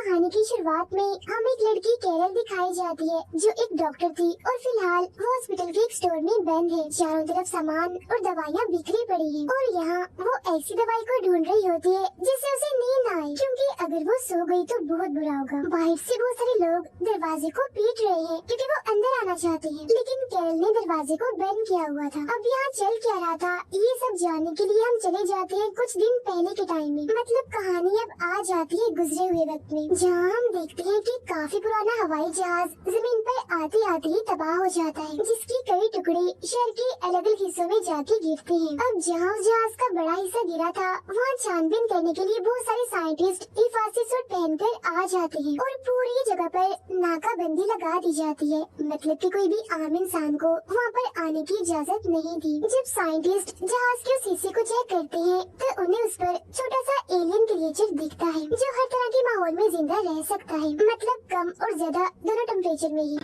कहानी की शुरुआत में हमें एक लड़की कैरल दिखाई जाती है जो एक डॉक्टर थी और फिलहाल वो हॉस्पिटल के एक स्टोर में बंद है। चारों तरफ सामान और दवाइयाँ बिखरी पड़ी हैं और यहाँ वो ऐसी दवाई को ढूंढ रही होती है जिससे उसे नींद आए, क्योंकि अगर वो सो गई तो बहुत बुरा होगा। बाहर से बहुत सारे लोग दरवाजे को पीट रहे हैं क्योंकि वो अंदर आना चाहते हैं, लेकिन कैरल ने दरवाजे को बंद किया हुआ था। अब यहाँ चल क्या रहा था ये सब जानने के लिए हम चले जाते हैं कुछ दिन पहले के टाइम में। मतलब कहानी अब आ जाती है गुजरे हुए वक्त में, जहाँ हम देखते हैं कि काफी पुराना हवाई जहाज जमीन पर आते आते ही तबाह हो जाता है, जिसके कई टुकड़े शहर के अलग अलग हिस्सों में जाके गिरते हैं। अब जहाँ उस जहाज का बड़ा हिस्सा गिरा था वहाँ छानबीन करने के लिए बहुत सारे साइंटिस्ट हिफाजती सूट पहनकर आ जाते हैं और पूरी जगह पर नाकाबंदी लगा दी जाती है। मतलब कि कोई भी आम इंसान को वहाँ पर आने की इजाजत नहीं थी। जब साइंटिस्ट जहाज के उस हिस्से को चेक करते हैं तो उन्हें उस पर छोटा सा एलियन क्रिएचर दिखता है जो हर तरह के माहौल में जिंदा रह सकता है, मतलब कम और ज्यादा दोनों टेम्परेचर में ही।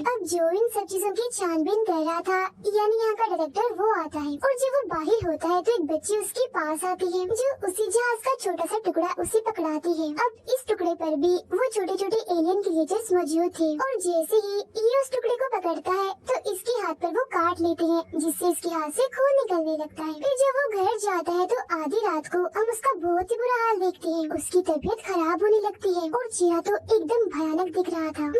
अब जो इन सब चीजों की छानबीन कर रहा था यानी यहाँ का डायरेक्टर वो आता है और जब वो बाहर होता है तो एक बच्ची उसके पास आती है जो उसी जहाज का छोटा सा टुकड़ा उसे पकड़ाती है। अब इस टुकड़े पर भी वो छोटे छोटे एलियन क्रिएचर्स मौजूद थे और जैसे ही ये उस टुकड़े को पकड़ता है तो इसके हाथ पर वो काट लेते हैं, जिससे इसके हाथ से खून निकलने लगता है। फिर जब वो घर जाता है तो आधी रात को हम उसका बहुत ही बुरा हाल देखते हैं। उसकी तबीयत खराब होने लगती है और चेहरा तो एकदम भयानक दिख रहा था।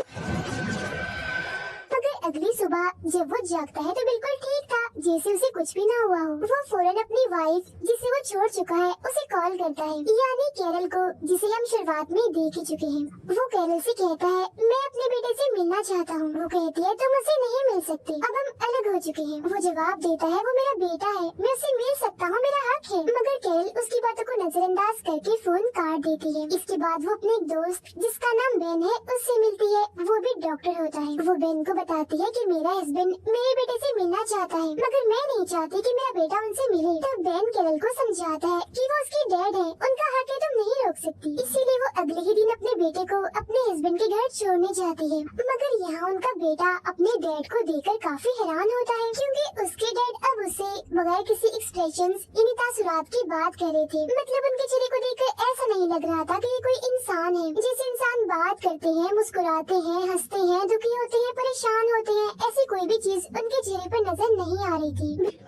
मगर अगली सुबह जब वो जागता है तो बिल्कुल ठीक था, जैसे उसे कुछ भी ना हुआ हो। वो फौरन अपनी वाइफ जिसे वो छोड़ चुका है उसे कॉल करता है, यानी कैरल को, जिसे हम शुरुआत में देख ही चुके हैं। वो कैरल से कहता है मैं अपने बेटे से मिलना चाहता हूँ। वो कहती है तुम उसे नहीं मिल सकती, अब हम अलग हो चुके हैं। वो जवाब देता है वो मेरा बेटा है, मैं उसे मिल सकता हूँ, मेरा हक है। मगर कैरल उसकी बातों को नजरअंदाज करके फोन काट देती है। इसके बाद वो अपने एक दोस्त जिसका नाम बेन है उससे मिलती है। वो भी डॉक्टर होता है। वो बेन को बताती है कि मेरा हस्बैंड मेरे बेटे से मिलना चाहता है मगर मैं नहीं चाहती कि मेरा बेटा उनसे मिले। तब बेन कैरल को समझाता है कि वो उसकी डैड है, उनका हक है, तुम नहीं रोक सकती। इसीलिए वो अगले ही दिन अपने बेटे को अपने हस्बैंड के घर छोड़ने जाती है। मगर यहाँ उनका बेटा अपने डैड को देखकर काफी हैरान होता है, क्योंकि उसके डैड अब उसे बगैर किसी एक्सप्रेशंस यानी तासुरात की बात कर रहे थे। मतलब उनके चेहरे को देखकर ऐसा नहीं लग रहा था कि ये कोई इंसान है। जैसे इंसान बात करते हैं, मुस्कुराते हैं, हंसते हैं, दुखी होते हैं, परेशान होते हैं, ऐसी कोई भी चीज उनके चेहरे पर नजर नहीं आ रही थी।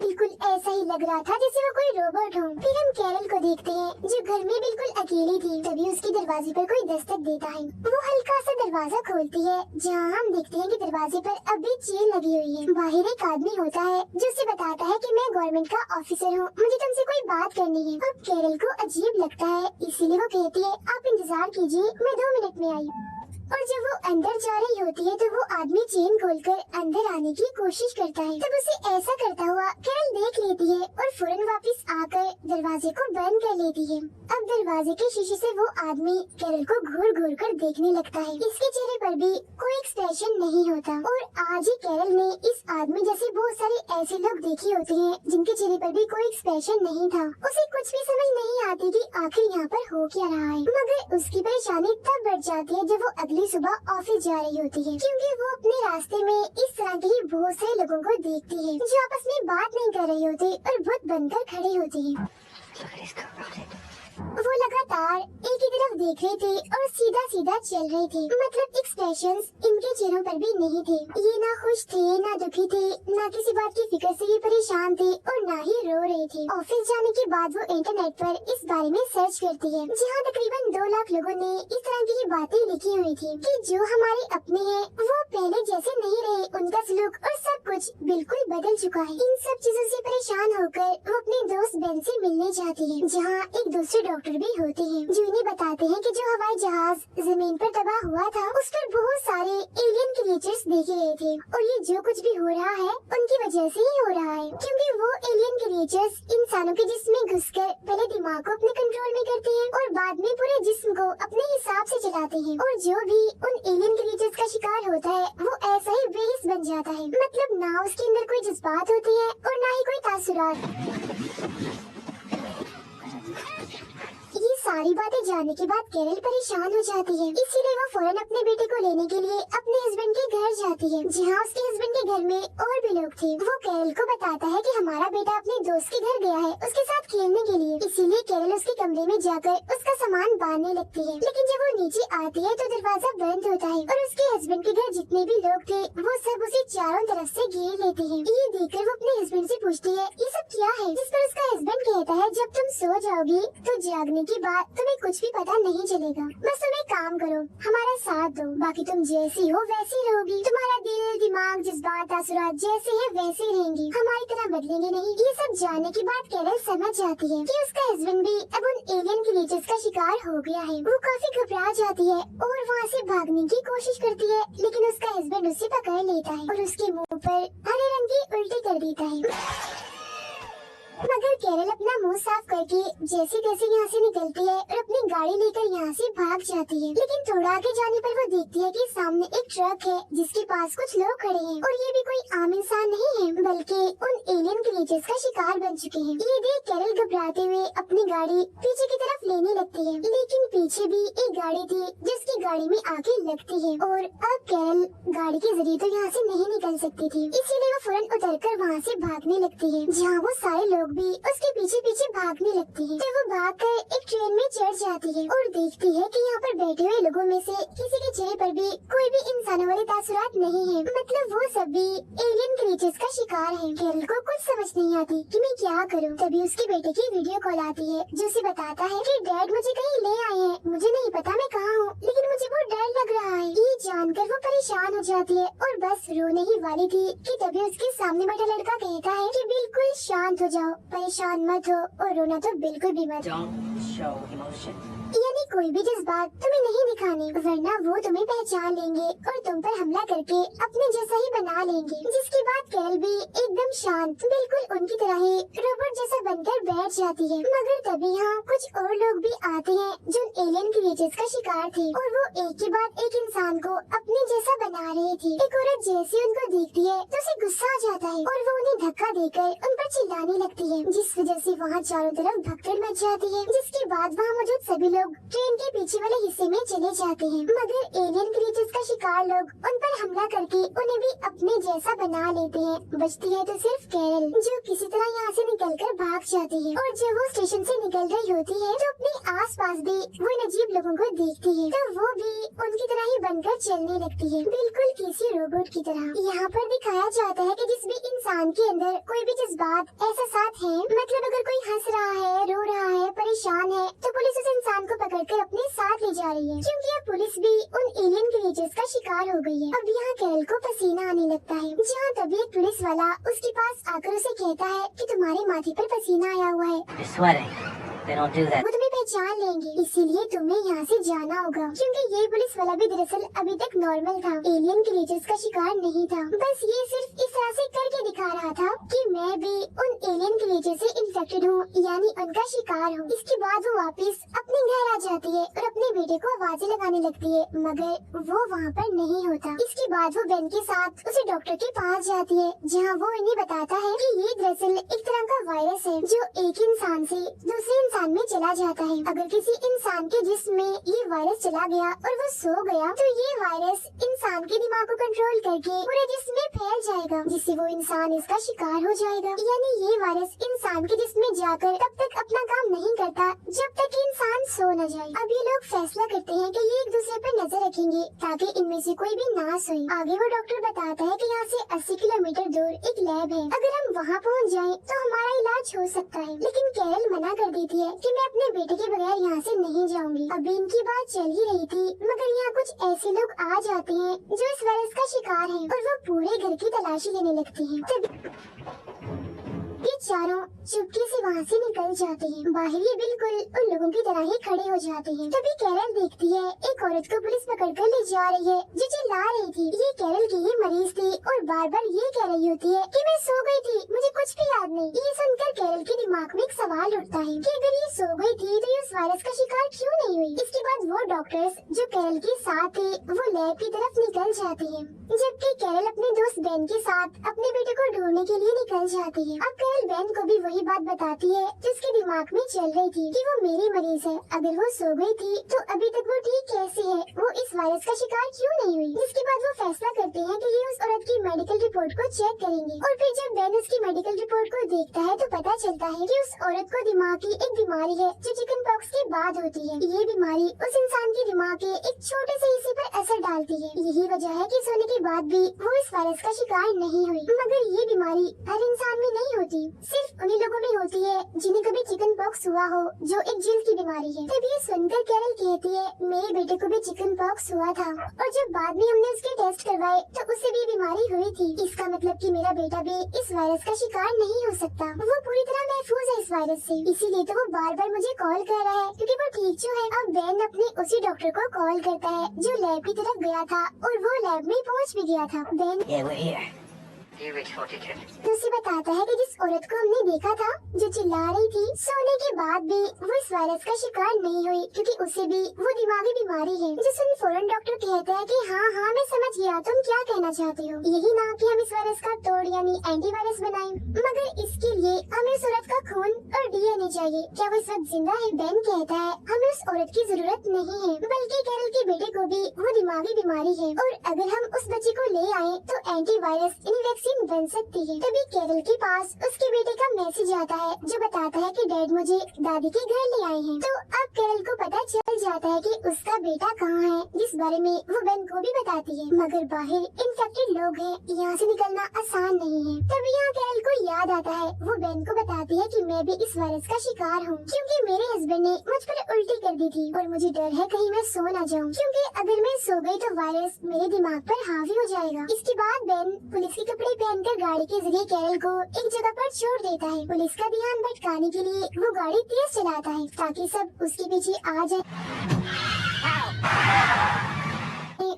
बिल्कुल ऐसा ही लग रहा था जैसे वो कोई रोबोट हो। फिर हम कैरल को देखते हैं जो घर में बिल्कुल अकेली थी। तभी उसके दरवाजे पर कोई दस्तक देता है। वो हल्का सा दरवाजा खोलती है, जहाँ हम देखते हैं कि दरवाजे पर अभी चेन लगी हुई है। बाहर एक आदमी होता है जो उसे बताता है कि मैं गवर्नमेंट का ऑफिसर हूँ, मुझे तुमसे कोई बात करनी है। अब कैरल को अजीब लगता है, इसीलिए वो कहती है आप इंतजार कीजिए, मैं 2 मिनट में आई। और जब वो अंदर जा रही होती है तो वो आदमी चेन खोलकर अंदर आने की कोशिश करता है। तब उसे ऐसा करता हुआ कैरल देख लेती है और फौरन वापस आकर दरवाजे को बंद कर लेती है। अब दरवाजे के शीशे से वो आदमी कैरल को घूर घूर कर देखने लगता है। इसके चेहरे पर भी कोई एक्सप्रेशन नहीं होता। और आज ही कैरल ने इस आदमी जैसे बहुत सारे ऐसे लोग देखे होते हैं जिनके चेहरे पर भी कोई एक्सप्रेशन नहीं था। उसे कुछ भी समझ नहीं आती कि आखिर यहाँ पर हो क्या रहा है। मगर उसकी परेशानी तब बढ़ जाती है जब वो अगली सुबह ऑफिस जा रही होती है, क्योंकि वो अपने रास्ते में इस तरह के ही बहुत सारे लोगों को देखती है जो आपस में बात नहीं कर रहे होते और बुत बनकर खड़े होते हैं। वो लगातार एक ही तरफ देख रहे थे और सीधा सीधा चल रहे थे। मतलब एक्सप्रेशंस इनके चेहरों पर भी नहीं थे। ये ना खुश थे, ना दुखी थे, ना किसी बात की फिक्र से ये परेशान थे और ना ही रो रहे थे। ऑफिस जाने के बाद वो इंटरनेट पर इस बारे में सर्च करती है, जहाँ तकरीबन 2 लाख लोगों ने इस तरह की बातें लिखी हुई थी कि जो हमारे अपने हैं वो पहले जैसे नहीं रहे, उनका सलूक और सब कुछ बिल्कुल बदल चुका है। इन सब चीजों से परेशान होकर वो अपने दोस्त बेन से मिलने जाती है, जहाँ एक दूसरे डॉक्टर भी होते हैं जो इन्हें बताते हैं कि जो हवाई जहाज जमीन पर तबाह हुआ था उस पर बहुत सारे एलियन क्रिएचर्स देखे गए थे और ये जो कुछ भी हो रहा है उनकी वजह से ही हो रहा है, क्योंकि वो एलियन क्रिएचर्स इंसानों के जिस्म में घुसकर पहले दिमाग को अपने कंट्रोल में करते हैं और बाद में पूरे जिस्म को अपने हिसाब से चलाते हैं। और जो भी उन एलियन क्रिएचर्स का शिकार होता है वो ऐसा ही बेहिस बन जाता है। मतलब ना उसके अंदर कोई जज्बात होते हैं और ना ही कोई तासुरात। सारी बातें जानने के बाद कैरल परेशान हो जाती है, इसीलिए वो फौरन अपने बेटे को लेने के लिए अपने हस्बैंड के घर जाती है, जहाँ उसके हस्बैंड के घर में और भी लोग थे। वो कैरल को बताता है कि हमारा बेटा अपने दोस्त के घर गया है उसके साथ खेलने के लिए, इसीलिए कैरल उसके कमरे में जाकर उसका सामान बांधने लगती है। लेकिन जब वो नीचे आती है तो दरवाजा बंद होता है और उसके हस्बैंड के घर जितने भी लोग थे वो सब उसे चारों तरफ से घेर लेते हैं। ये देखकर वो अपने हस्बैंड से पूछती है ये सब क्या है, जिस पर उसका हस्बैंड कहता है जब तुम सो जाओगी तो जागने के बाद तुम्हें कुछ भी पता नहीं चलेगा, बस तुम एक काम करो, हमारा साथ दो, बाकी तुम जैसी हो वैसी रहोगी, तुम्हारा दिल दिमाग जज्बात तासुरात जैसे है वैसे रहेंगी, हमारी तरह बदलेंगे नहीं। ये सब जानने के बाद कैरल समझ जाती है कि उसका हस्बैंड भी अब उन एलियन क्रीचर्स का शिकार हो गया है। वो काफी घबरा जाती है और वहाँ से भागने की कोशिश करती है, लेकिन उसका हस्बैंड उसे पकड़ लेता है और उसके मुंह पर हरे रंग की उल्टी कर देता है। मगर कैरल अपना मुंह साफ करके जैसे तैसे यहाँ से निकलती है और अपनी गाड़ी लेकर यहाँ से भाग जाती है। लेकिन थोड़ा आगे जाने पर वो देखती है कि सामने एक ट्रक है जिसके पास कुछ लोग खड़े हैं और ये भी कोई आम इंसान नहीं है बल्कि उन एलियन क्रीचर्स का शिकार बन चुके हैं। ये देख कैरल घबराते हुए अपनी गाड़ी पीछे की तरफ लेने लगती है, लेकिन पीछे भी एक गाड़ी थी जिसकी गाड़ी में आगे लगती है और अब कैरल गाड़ी के जरिए तो यहाँ से नहीं निकल सकती थी, इसीलिए वो फौरन उतरकर वहाँ से भागने लगती है, जहाँ वो सारे लोग भी उसके पीछे पीछे भागने लगती है। जब वो भागकर एक ट्रेन में चढ़ जाती है और देखती है कि यहाँ पर बैठे हुए लोगों में से किसी के चेहरे पर भी कोई भी इंसानों वाले तासुरात नहीं है, मतलब वो सब भी एलियन क्रीचर्स का शिकार है। कैरल को कुछ समझ नहीं आती कि मैं क्या करूँ। तभी उसके बेटे की वीडियो कॉल आती है जो उसे बताता है कि डैड मुझे कहीं ले आए हैं, मुझे नहीं पता मैं कहाँ हूँ, लेकिन मुझे बहुत डर लग रहा है। ये जानकर वो परेशान हो जाती है और बस रोने ही वाली थी कि तभी उसके सामने बैठा लड़का कहता है कि बिल्कुल शांत हो जाओ, परेशान मत हो और रोना तो बिल्कुल भी मत। Don't show emotion. यानी कोई भी जज्बात तुम्हें नहीं दिखाने, वरना वो तुम्हें पहचान लेंगे और तुम पर हमला करके अपने जैसा ही बना लेंगे। जिसके बाद कैरल भी एकदम शांत बिल्कुल उनकी तरह ही रोबोट जैसा बनकर बैठ जाती है। मगर तभी यहाँ कुछ और लोग भी आते हैं जो एलियन क्रीचर्स का शिकार थे और वो एक के बाद एक इंसान को अपने जैसा बना रहे थे। एक औरत जैसे उनको देखती है तो उसे गुस्सा आ जाता है और वो उन्हें धक्का देकर उन पर चिल्लाने लगती है, जिस वजह से वहाँ चारों तरफ भगदड़ मच जाती है। जिसके बाद वहाँ मौजूद सभी लोग ट्रेन के पीछे वाले हिस्से में चले जाते हैं, मगर एलियन क्रीचर्स का शिकार लोग उन पर हमला करके उन्हें भी अपने जैसा बना लेते हैं। बचती है तो सिर्फ कैरल जो किसी तरह यहाँ से निकलकर भाग जाती है और जब वो स्टेशन से निकल रही होती है तो अपने आसपास भी वो अजीब लोगों को देखती है, तो वो भी उनकी तरह ही बनकर चलने लगती है, बिल्कुल किसी रोबोट की तरह। यहाँ पर दिखाया जाता है कि जिस भी इंसान के अंदर कोई भी जज्बात एहसासात है, मतलब अगर कोई हंस रहा है, रो रहा है, परेशान है, तो पुलिस उस इंसान को पकड़कर अपने साथ ले जा रही है, क्योंकि अब पुलिस भी उन एलियन क्रीचर्स का शिकार हो गई है। अब यहाँ कैरल को पसीना आने लगता है, जहाँ तभी एक पुलिस वाला उसके पास आकर उसे कहता है कि तुम्हारे माथे पर पसीना आया हुआ है। You're sweating. They don't do that. वो तुम्हें पहचान लेंगे, इसीलिए तुम्हें यहाँ से जाना होगा, क्योंकि ये पुलिस वाला भी दरअसल अभी तक नॉर्मल था, एलियन क्रीचर्स का शिकार नहीं था। बस ये सिर्फ इस तरह से करके दिखा रहा था कि मैं भी उन एलियन क्रीचर से इन्फेक्टेड हूँ, यानी उनका शिकार हूँ। इसके बाद वो वापस अपने घर आ जाती है और अपने बेटे को आवाजें लगाने लगती है, मगर वो वहाँ पर नहीं होता। इसके बाद वो बेन के साथ उसे डॉक्टर के पास जाती है, जहाँ वो इन्हें बताता है कि ये दरअसल एक तरह का वायरस है जो एक इंसान से दूसरे इंसान में चला जाता है। अगर किसी इंसान के जिस्म में ये वायरस चला गया और वो सो गया तो ये वायरस इंसान के दिमाग को कंट्रोल करके पूरे जिस्म में फैल जाएगा, जिससे वो इंसान इसका शिकार हो जाएगा। यानी ये वायरस इंसान के जिस्म में जाकर तब तक अपना काम नहीं करता जब तक इंसान सो न जाए। अब ये लोग फैसला करते हैं कि ये एक दूसरे पर नजर रखेंगे ताकि इनमें से कोई भी ना सोए। आगे वो डॉक्टर बताता है कि यहाँ से 80 किलोमीटर दूर एक लैब है, अगर हम वहाँ पहुँच जाएं तो हमारा इलाज हो सकता है। लेकिन कैरल मना कर देती है कि मैं अपने बेटे के बगैर यहाँ से नहीं जाऊंगी। अभी इनकी बात चल ही रही थी, मगर यहाँ कुछ ऐसे लोग आ जाते हैं जो इस वायरस का शिकार हैं और वो पूरे घर की तलाशी लेने लगते हैं। ये चारों चुपके से वहाँ से निकल जाते हैं। बाहर ये बिल्कुल उन लोगों की तरह ही खड़े हो जाते हैं। तभी कैरल देखती है एक औरत को पुलिस पकड़कर ले जा रही है जो चिल्ला रही थी। ये कैरल की ही मरीज थी और बार बार ये कह रही होती है कि मैं सो गई थी, मुझे कुछ भी याद नहीं। ये सुनकर कैरल के दिमाग में एक सवाल उठता है कि अगर ये सो गई थी तो ये उस वायरस का शिकार क्यों नहीं हुई। इसके बाद वो डॉक्टर्स जो कैरल के साथ थे वो लैब की तरफ निकल जाते हैं, जबकि कैरल अपने दोस्त बेन के साथ अपने बेटे को ढूंढने के लिए निकल जाती है। अब कैरल बेन को भी वही बात बताती है जो उसके दिमाग में चल रही थी कि वो मेरी मरीज है। अगर वो सो गई थी तो अभी तक वो ठीक कैसे है, वो इस वायरस का शिकार क्यों नहीं हुई। जिसके बाद वो फैसला करते हैं कि ये उस औरत की मेडिकल रिपोर्ट को चेक करेंगे। और फिर जब बेन उसकी मेडिकल रिपोर्ट को देखता है तो पता चलता है कि उस औरत को दिमाग की एक बीमारी है जो चिकन पॉक्स के बाद होती है। ये बीमारी उस इंसान के दिमाग के एक छोटे से हिस्से पर असर डालती है। यही वजह है कि सोने के बाद भी वो इस वायरस का शिकार नहीं हुई। मगर ये बीमारी हर इंसान में नहीं होती, सिर्फ उन्हीं लोगों में होती है जिन्हें कभी चिकन पॉक्स हुआ हो, जो एक जल्द की बीमारी है। तब ये सुनकर कैरल कहती है मेरे बेटे को भी चिकन पॉक्स हुआ था और जब बाद में हमने उसके टेस्ट करवाए तो उसे भी बीमारी हुई थी। इसका मतलब कि मेरा बेटा भी इस वायरस का शिकार नहीं हो सकता। वो पूरी तरह महफूज है इस वायरस से, इसीलिए तो वो बार बार मुझे कॉल कर रहा है क्योंकि वो ठीक जो है। अब बेन अपने उसी डॉक्टर को कॉल करता है जो लैब की तरफ गया था और वो लैब में पहुंच भी गया था। Ben Yeah, we're here. You reported it. तो उसे बताता है कि जिस औरत को हमने देखा था जो चिल्ला रही थी, सोने के बाद भी वो इस वायरस का शिकार नहीं हुई क्योंकि उसे भी वो दिमागी बीमारी है। जिसे फौरन डॉक्टर कहता है कि हाँ मैं समझ गया, तुम क्या कहना चाहते हो। यही ना कि हम इस वायरस का तोड़ यानी एंटीवायरस बनाएं, मगर इसके लिए हमें उस औरत का खून और डीएनए चाहिए। क्या वो इस वक्त जिंदा है? बेन कहता है हमें उस औरत की जरूरत नहीं है, बल्कि कैरल के बेटे को भी वो दिमागी बीमारी है और अगर हम उस बच्चे को ले आए तो एंटीवायरस यानी वैक्सीन बन सकती है। तभी कैरल के पास उसके बेटे का मैसेज आता है जो बताता है कि डैड मुझे दादी के घर ले आए हैं। तो अब कैरल को पता चल जाता है कि उसका बेटा कहाँ है, जिस बारे में वो बेन को भी बताती है। मगर बाहर इन्फेक्टेड लोग हैं, यहाँ से निकलना आसान नहीं है। तभी यहाँ कैरल को याद आता है, वो बेन को बताती है कि मैं भी इस वायरस का शिकार हूँ क्योंकि मेरे हस्बैंड ने मुझ पर उल्टी कर दी थी और मुझे डर है कहीं मैं सो न जाऊँ, क्योंकि अगर मैं सो गई तो वायरस मेरे दिमाग पर हावी हो जाएगा। इसके बाद बेन पुलिस के कपड़े पहनकर गाड़ी के जरिए कैरल को एक जगह पर छोड़ देता है। पुलिस का ध्यान भटकाने के लिए वो गाड़ी तेज चलाता है ताकि सब उसके पीछे आ जाए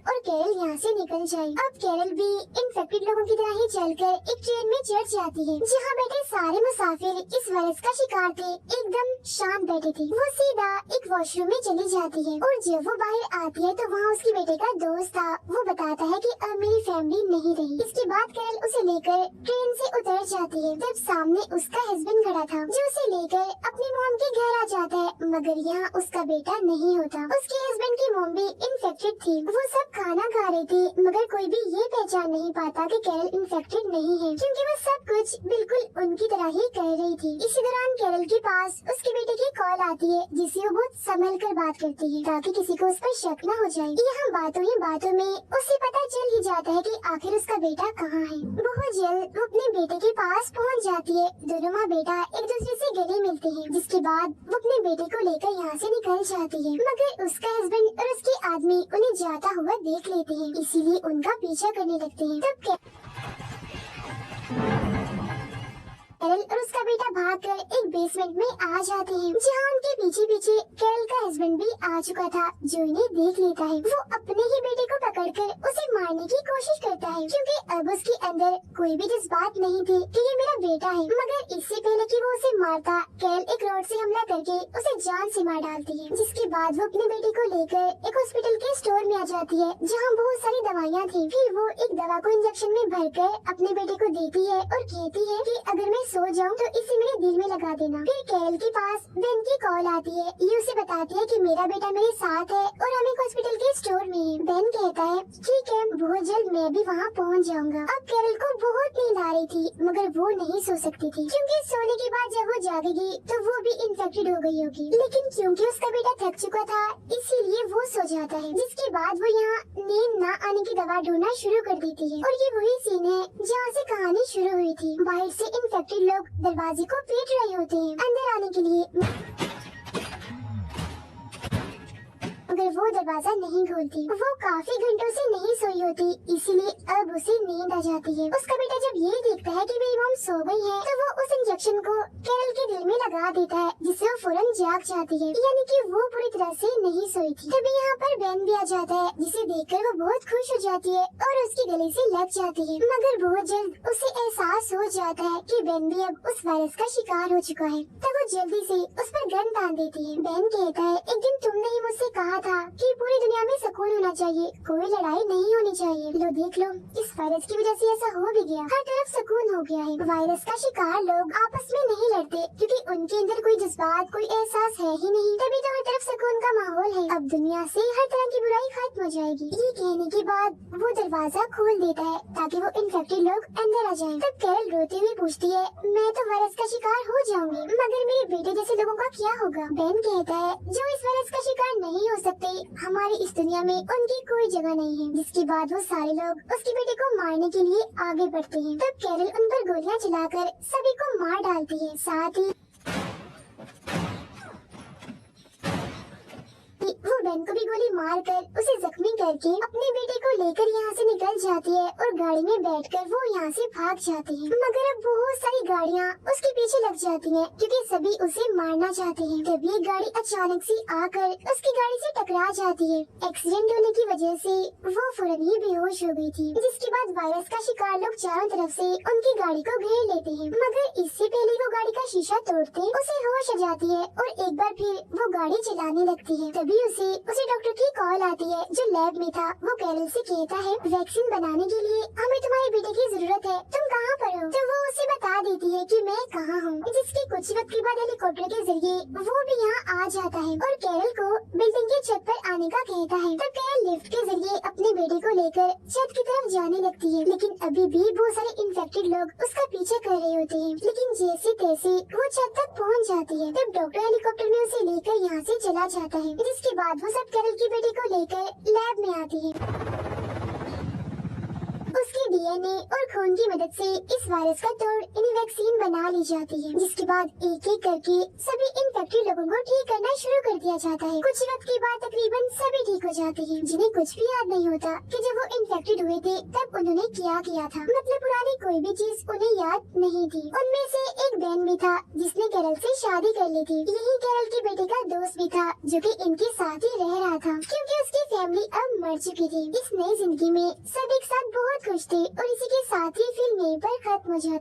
और कैरल यहाँ से निकल जाए। अब कैरल भी इन्फेक्टेड लोगों की तरह ही चलकर एक ट्रेन में चढ़ जाती है जहाँ बैठे सारे मुसाफिर इस वायरस का शिकार थे एकदम शांत बैठे थे। वो सीधा एक वॉशरूम में चली जाती है और जब वो बाहर आती है तो वहाँ उसके बेटे का दोस्त था। वो बताता है कि अब मेरी फैमिली नहीं रही। इसके बाद कैरल उसे लेकर ट्रेन से उतर जाती है जब सामने उसका हस्बैंड खड़ा था जो उसे लेकर अपनी मॉम के घर आ जाता है, मगर यहाँ उसका बेटा नहीं होता। उसके हस्बैंड की मॉम भी इन्फेक्टेड थी। वो सब खाना खा रही थी मगर कोई भी ये पहचान नहीं पाता कि कैरल इन्फेक्टेड नहीं है क्योंकि वो सब कुछ बिल्कुल उनकी तरह ही कर रही थी। इसी दौरान कैरल के पास उसके बेटे की कॉल आती है जिससे वो बहुत संभल कर बात करती है ताकि किसी को उस पर शक न हो जाए। यहाँ बातों ही बातों में उसे पता चल ही जाता है कि आखिर उसका बेटा कहाँ है। बहुत जल्द वो अपने बेटे के पास पहुँच जाती है। दोनों माँ बेटा एक दूसरे से गले मिलते हैं, जिसके बाद वो अपने बेटे को लेकर यहाँ से निकल जाती है। मगर उसका हस्बैंड और उसके आदमी उन्हें जाता हुआ देख लेते हैं, इसीलिए उनका पीछा करने लगते हैं। तब कैरल और उसका बेटा भागकर एक बेसमेंट में आ जाते हैं जहाँ उनके पीछे पीछे कैरल का हस्बैंड भी आ चुका था जो इन्हें देख लेता है। वो अपने ही बेटे को पकड़कर उसे मारने की कोशिश करता है क्योंकि अब उसके अंदर कोई भी जज्बात नहीं थे कि ये मेरा बेटा है। मगर इससे पहले कि वो उसे मारता, कैरल एक रॉड से हमला करके उसे जान से मार डालती है। जिसके बाद वो अपने बेटे को लेकर एक हॉस्पिटल के स्टोर में आ जाती है जहाँ बहुत सारी दवाइयाँ थी। फिर वो एक दवा को इंजेक्शन में भरकर अपने बेटे को देती है और कहती है कि अगर मैं सो जाऊं तो इसे मेरे दिल में लगा देना। फिर कैरल के पास बेन की कॉल आती है। ये उसे बताती है कि मेरा बेटा मेरे साथ है और हम एक हॉस्पिटल के स्टोर में हैं। बेन कहता है ठीक है, बहुत जल्द मैं भी वहाँ पहुँच जाऊंगा। अब कैरल को बहुत नींद आ रही थी मगर वो नहीं सो सकती थी क्योंकि सोने के बाद जब वो जागेगी तो वो भी इन्फेक्टेड हो गई होगी। लेकिन क्योंकि उसका बेटा थक चुका था इसीलिए वो सो जाता है। जिसके बाद वो यहाँ नींद न आने की दवा ढूंढना शुरू कर देती है और ये वही सीन है जहाँ से कहानी शुरू हुई थी। बाहर से इन्फेक्टेड लोग दरवाजे को पीट रहे होते हैं अंदर आने के लिए, मगर वो दरवाजा नहीं खोलती। वो काफी घंटों से नहीं सोई होती इसीलिए अब उसे नींद आ जाती है। उसका बेटा जब ये देखता है कि मेरी मॉम सो गई है तो वो उस इंजेक्शन को कैरल के दिल में लगा देता है जिससे वो फौरन जाग जाती है, यानी कि वो पूरी तरह से नहीं सोई थी। तभी यहाँ पर बेन भी आ जाता है जिसे देखकर वो बहुत खुश हो जाती है और उसके गले से लग जाती है। मगर बहुत जल्द उसे एहसास हो जाता है कि बेन भी अब उस वायरस का शिकार हो चुका है, तब वो जल्दी से उस पर गन तान देती है। बेन कहता है एक दिन तुमने ही मुझसे कहा था कि पूरी दुनिया में सुकून होना चाहिए, कोई लड़ाई नहीं होनी चाहिए। लो देख लो, इस वायरस की वजह से ऐसा हो भी गया, हर तरफ सुकून हो गया है। वायरस का शिकार लोग आपस में नहीं लड़ते क्योंकि उनके अंदर कोई जज्बात, कोई एहसास है ही नहीं, तभी तो हर तरफ सुकून का माहौल है। अब दुनिया से हर तरह की बुराई खत्म हो जाएगी। ये कहने के बाद वो दरवाजा खोल देता है ताकि वो इन्फेक्टेड लोग अंदर आ जाएं। तब कैरल रोते हुए पूछती है, मैं तो वायरस का शिकार हो जाऊंगी, मगर मेरे बेटे जैसे लोगों का क्या होगा? बेन कहता है, जो इस वायरस का शिकार नहीं हो सकते, हमारी इस दुनिया में उनकी कोई जगह नहीं है। जिसके बाद वो सारे लोग उसके बेटे को मारने के लिए आगे बढ़ते हैं। तब कैरल उन पर गोलियां चलाकर सभी को मार डालती है। साथ ही वो बेन को भी गोली मारकर उसे जख्मी करके अपने बेटे को लेकर यहाँ से निकल जाती है और गाड़ी में बैठकर वो यहाँ से भाग जाती है। मगर अब बहुत सारी गाड़ियाँ उसके पीछे लग जाती हैं क्योंकि सभी उसे मारना चाहते हैं। तब ये गाड़ी अचानक से आकर उसकी गाड़ी से टकरा जाती है। एक्सीडेंट होने की वजह से वो फौरन ही बेहोश हो गई थी। जिसके बाद वायरस का शिकार लोग चारों तरफ से उनकी गाड़ी को घेर लेते हैं, मगर इससे पहले वो गाड़ी का शीशा तोड़ते उसे होश आ जाती है और एक बार फिर वो गाड़ी चलाने लगती है। तभी उसे डॉक्टर की कॉल आती है जो लैब में था। वो कैरल से कहता है, वैक्सीन बनाने के लिए हमें तुम्हारे बेटे की जरूरत है, तुम कहाँ पर हो? तो वो उसे बता देती है कि मैं कहाँ हूँ। जिसके कुछ वक्त के बाद हेलीकॉप्टर के जरिए वो भी यहाँ आ जाता है और कैरल को बिल्डिंग के छत पर आने का कहता है। तब कैरल लिफ्ट के जरिए अपने बेटे को लेकर छत की तरफ जाने लगती है, लेकिन अभी भी बहुत सारे इन्फेक्टेड लोग उसका पीछे कर रहे होते हैं। लेकिन जैसे तैसे वो छत तक पहुँच जाती है। तब डॉक्टर हेलीकॉप्टर में उसे लेकर यहाँ से चला जाता है। जिसके बाद वो सब कैरल की बेटी को लेकर लैब में आती है। उसके डीएनए और खून की मदद से इस वायरस का तोड़ यानी वैक्सीन बना ली जाती है। जिसके बाद एक एक करके सभी इन्फेक्टेड लोगों को ठीक करना शुरू कर दिया जाता है। कुछ वक्त के बाद तकरीबन सभी ठीक हो जाते हैं, जिन्हें कुछ भी याद नहीं होता कि जब वो इन्फेक्टेड हुए थे तब उन्होंने क्या किया था। मतलब पुरानी कोई भी चीज उन्हें याद नहीं थी। उनमें से एक बेन भी था जिसने कैरल से शादी कर ली थी। यही कैरल के बेटे का दोस्त भी था जो कि इनके साथ ही रह रहा था क्योंकि उसकी फैमिली अब मर चुकी थी। इस नई जिंदगी में सब एक साथ बहुत खुश थे और इसी के साथ ही फिल्म यहीं पर खत्म हो जाती।